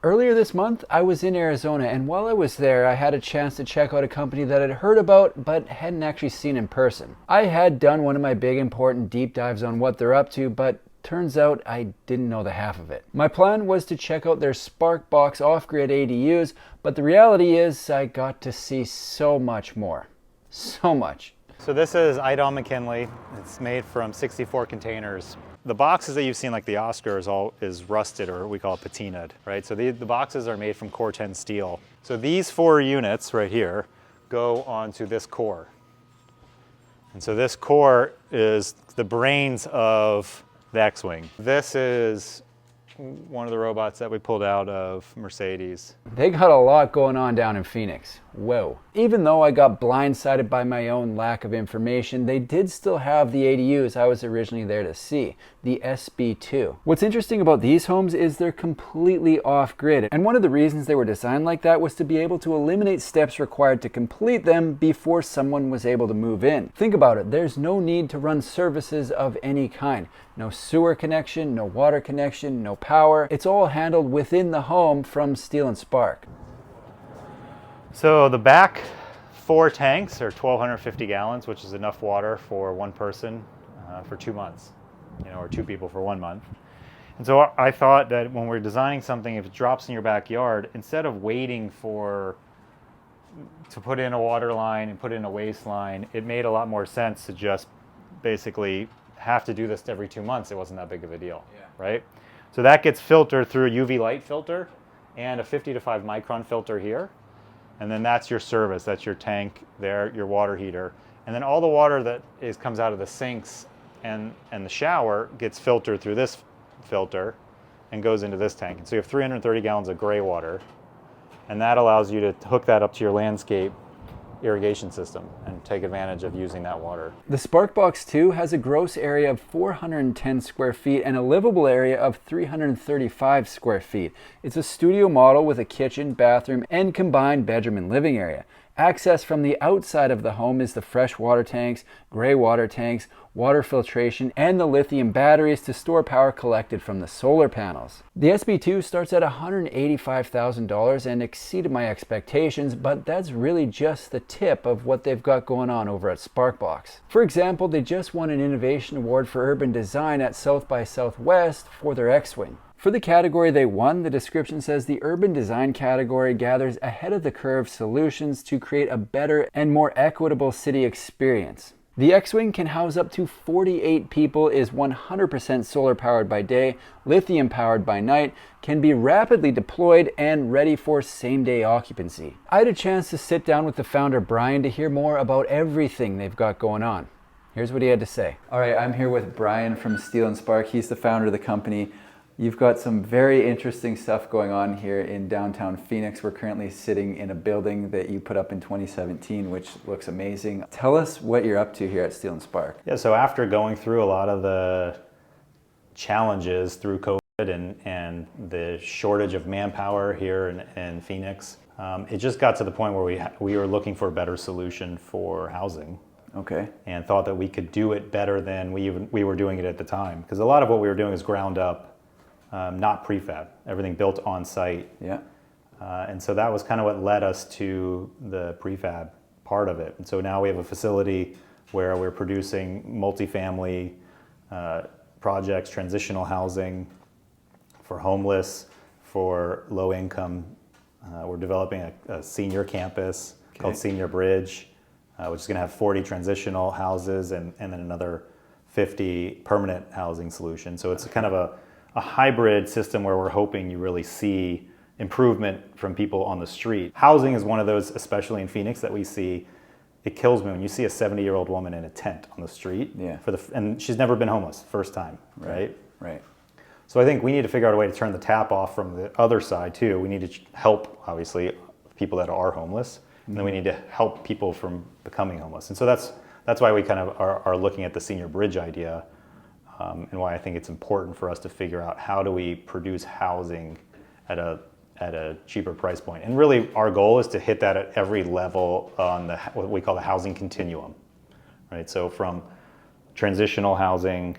Earlier this month, I was in Arizona, and while I was there, I had a chance to check out a company that I'd heard about but hadn't actually seen in person. I had done one of my big important deep dives on what they're up to, but turns out I didn't know the half of it. My plan was to check out their SparkBox off-grid ADUs, but the reality is I got to see so much more. So much. So this is Idon McKinley. It's made from 64 containers. The boxes that you've seen, like the Oscar, is rusted, or we call it patinaed, right? So the boxes are made from core 10 steel. So these 4 units right here go onto this core. And so this core is the brains of the X-Wing. This is one of the robots that we pulled out of Mercedes. They got a lot going on down in Phoenix. Whoa. Even though I got blindsided by my own lack of information, they did still have the ADUs I was originally there to see, the SB2. What's interesting about these homes is they're completely off-grid, and one of the reasons they were designed like that was to be able to eliminate steps required to complete them before someone was able to move in. Think about it, there's no need to run services of any kind. No sewer connection, no water connection, no power. It's all handled within the home from Steel+Spark. So the back 4 tanks are 1,250 gallons, which is enough water for one person for 2 months, or 2 people for 1 month. And so I thought that when we're designing something, if it drops in your backyard, instead of waiting to put in a water line and put in a waste line, it made a lot more sense to just basically have to do this every 2 months. It wasn't that big of a deal, right? So that gets filtered through a UV light filter and a 50 to 5 micron filter here. And then that's your service, that's your tank there, your water heater. And then all the water that comes out of the sinks and the shower gets filtered through this filter and goes into this tank. And so you have 330 gallons of gray water, and that allows you to hook that up to your landscape irrigation system and take advantage of using that water. The SparkBox 2 has a gross area of 410 square feet and a livable area of 335 square feet. It's a studio model with a kitchen, bathroom, and combined bedroom and living area. Access from the outside of the home is the fresh water tanks, gray water tanks, water filtration, and the lithium batteries to store power collected from the solar panels. The SB2 starts at $185,000 and exceeded my expectations, but that's really just the tip of what they've got going on over at SparkBox. For example, they just won an Innovation Award for Urban Design at South by Southwest for their X-Wing. For the category they won, the description says the urban design category gathers ahead of the curve solutions to create a better and more equitable city experience. The X-Wing can house up to 48 people, is 100% solar powered by day, lithium powered by night, can be rapidly deployed, and ready for same-day occupancy. I had a chance to sit down with the founder Brian to hear more about everything they've got going on. Here's what he had to say. All right, I'm here with Brian from Steel+Spark. He's the founder of the company. You've got some very interesting stuff going on here in downtown Phoenix. We're currently sitting in a building that you put up in 2017, which looks amazing. Tell us what you're up to here at Steel+Spark. Yeah, so after going through a lot of the challenges through COVID and the shortage of manpower here in Phoenix, it just got to the point where we were looking for a better solution for housing. Okay. And thought that we could do it better than we were doing it at the time. Because a lot of what we were doing is ground up. Not prefab, everything built on site. Yeah. And so that was kind of what led us to the prefab part of it. And so now we have a facility where we're producing multifamily projects, transitional housing for homeless, for low income. We're developing a senior campus called Senior Bridge, which is going to have 40 transitional houses and then another 50 permanent housing solutions. So it's kind of a hybrid system where we're hoping you really see improvement from people on the street. Housing is one of those, especially in Phoenix, that we see. It kills me when you see a 70-year-old woman in a tent on the street. Yeah. And she's never been homeless, first time, right? Right. So I think we need to figure out a way to turn the tap off from the other side too. We need to help, obviously, people that are homeless, and then we need to help people from becoming homeless. And so that's why we kind of are looking at the Senior Bridge idea. And why I think it's important for us to figure out how do we produce housing at a cheaper price point. And really our goal is to hit that at every level on what we call the housing continuum, right? So from transitional housing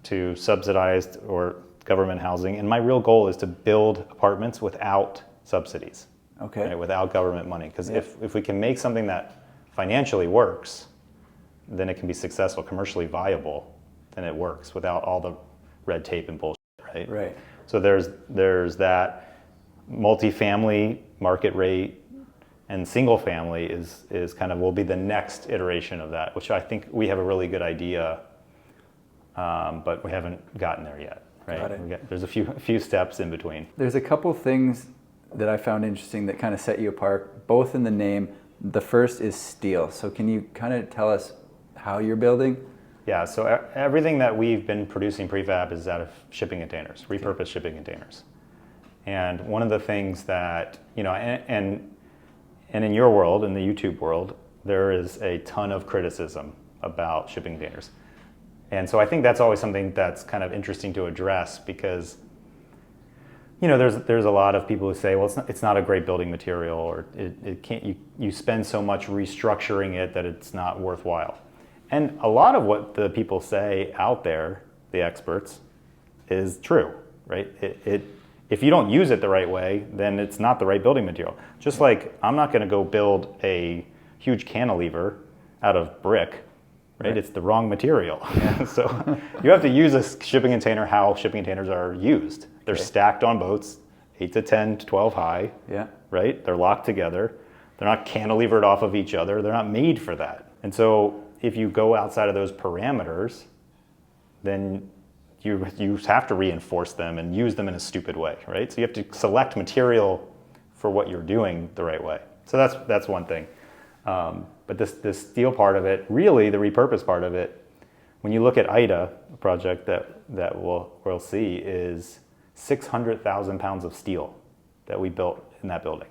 to subsidized or government housing, and my real goal is to build apartments without subsidies, Okay. right, without government money. Because Yeah. if we can make something that financially works, then it can be successful, commercially viable, then it works without all the red tape and bullshit, right? Right. So there's that multifamily market rate, and single family is kind of will be the next iteration of that, which I think we have a really good idea, but we haven't gotten there yet, right? Got it. There's a few steps in between. There's a couple things that I found interesting that kind of set you apart, both in the name. The first is steel. So can you kind of tell us how you're building? Yeah, so everything that we've been producing prefab is out of shipping containers, repurposed shipping containers. And one of the things that, and in your world, in the YouTube world, there is a ton of criticism about shipping containers. And so I think that's always something that's kind of interesting to address because, there's a lot of people who say, well, it's not a great building material, or it can't, you spend so much restructuring it that it's not worthwhile. And a lot of what the people say out there, the experts, is true, right? If you don't use it the right way, then it's not the right building material. Just like I'm not going to go build a huge cantilever out of brick, right? It's the wrong material. Yeah. So you have to use a shipping container how shipping containers are used. They're stacked on boats, 8 to 10 to 12 high, right? They're locked together. They're not cantilevered off of each other. They're not made for that. And so if you go outside of those parameters, then you have to reinforce them and use them in a stupid way, right? So you have to select material for what you're doing the right way. So that's one thing. But this steel part of it, really the repurpose part of it, when you look at IDA, a project that we'll see, is 600,000 pounds of steel that we built in that building,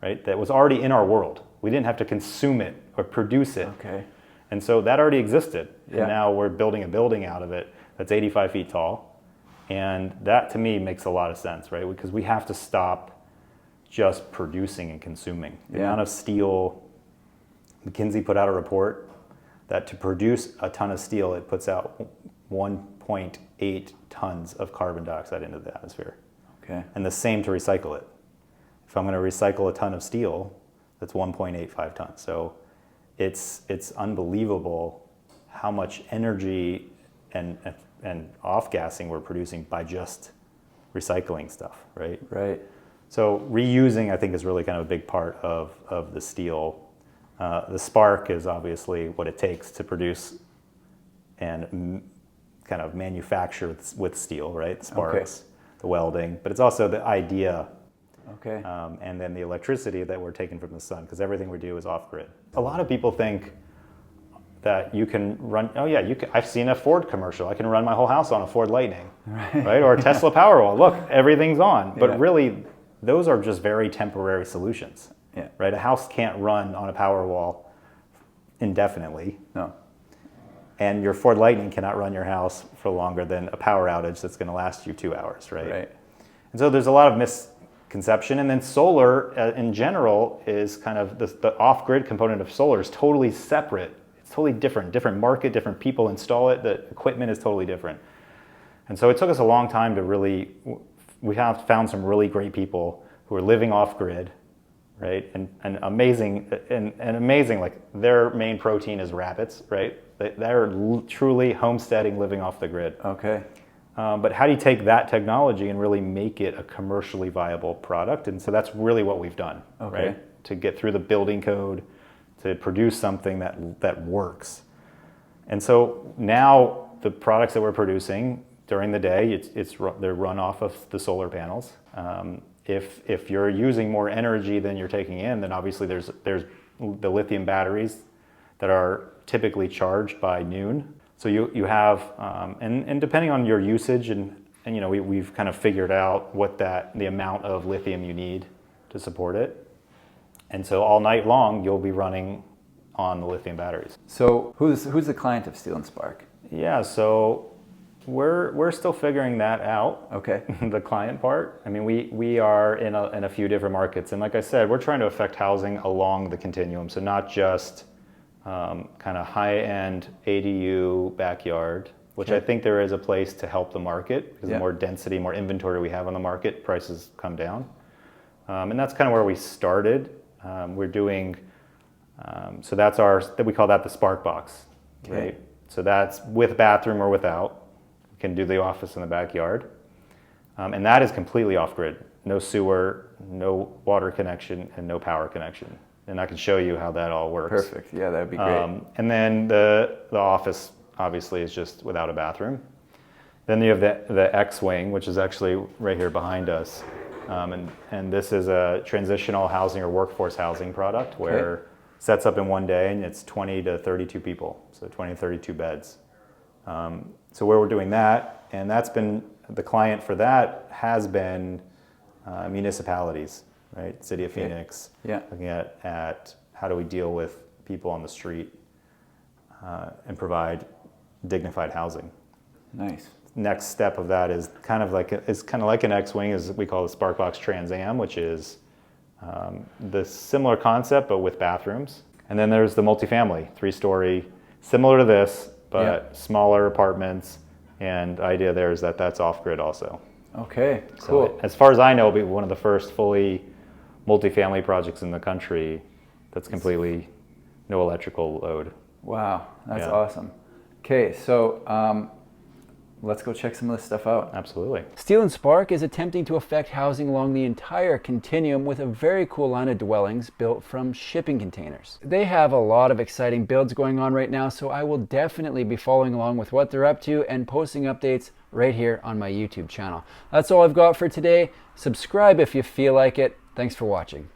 right? That was already in our world. We didn't have to consume it or produce it. Okay. And so that already existed. Yeah. And now we're building a building out of it that's 85 feet tall. And that to me makes a lot of sense, right? Because we have to stop just producing and consuming. The amount of steel, McKinsey put out a report that to produce a ton of steel, it puts out 1.8 tons of carbon dioxide into the atmosphere. Okay. And the same to recycle it. If I'm going to recycle a ton of steel, that's 1.85 tons. So it's unbelievable how much energy and off-gassing we're producing by just recycling stuff, right? Right. So reusing, I think, is really kind of a big part of the steel. The spark is obviously what it takes to produce and kind of manufacture with steel, right? The sparks, the welding, but it's also the idea. Okay. And then the electricity that we're taking from the sun, because everything we do is off-grid. A lot of people think that you can run, I've seen a Ford commercial. I can run my whole house on a Ford Lightning, right? Or a Tesla Powerwall. Look, everything's on. But really, those are just very temporary solutions, right? A house can't run on a Powerwall indefinitely. No. And your Ford Lightning cannot run your house for longer than a power outage that's going to last you 2 hours, right? Right. And so there's a lot of misconception. And then solar in general is kind of the off-grid component of solar is totally separate. It's totally different market, different people install it. The equipment is totally different. And so it took us a long time to really, we have found some really great people who are living off-grid, right? And amazing, like their main protein is rabbits, right? They're truly homesteading, living off the grid. Okay. But how do you take that technology and really make it a commercially viable product? And so that's really what we've done, right? To get through the building code, to produce something that works. And so now the products that we're producing during the day, they're run off of the solar panels. If you're using more energy than you're taking in, then obviously there's the lithium batteries that are typically charged by noon. So you have, and depending on your usage, and we've kind of figured out what the amount of lithium you need to support it. And so all night long, you'll be running on the lithium batteries. So who's the client of Steel+Spark? Yeah, so we're still figuring that out. Okay. The client part. I mean, we are in a few different markets, and like I said, we're trying to affect housing along the continuum. So not just kind of high-end ADU backyard, which I think there is a place to help the market, because Yeah. the more density, more inventory we have on the market, prices come down. And that's kind of where we started. We're doing, so that's we call that the Spark box, Okay. right? So that's with bathroom or without. You can do the office in the backyard. And that is completely off-grid. No sewer, no water connection, and no power connection. And I can show you how that all works. Perfect. Yeah, that'd be great. And then the office obviously is just without a bathroom. Then you have the X-wing, which is actually right here behind us. And this is a transitional housing or workforce housing product where it sets up in one day, and it's 20 to 32 people, so 20 to 32 beds. So where we're doing that, and that's been, the client for that has been municipalities, right? City of Phoenix, Yeah. looking at how do we deal with people on the street and provide dignified housing. Nice. Next step of that is kind of like an X-wing, as we call the Sparkbox Trans Am, which is the similar concept but with bathrooms. And then there's the multifamily, 3-story, similar to this but smaller apartments. And the idea there is that that's off-grid also. Okay, cool. So as far as I know, it'll be one of the first fully multifamily projects in the country that's completely no electrical load. Wow, that's Yeah. awesome. Okay, so let's go check some of this stuff out. Absolutely. Steel+Spark is attempting to affect housing along the entire continuum with a very cool line of dwellings built from shipping containers. They have a lot of exciting builds going on right now, so I will definitely be following along with what they're up to and posting updates right here on my YouTube channel. That's all I've got for today. Subscribe if you feel like it. Thanks for watching.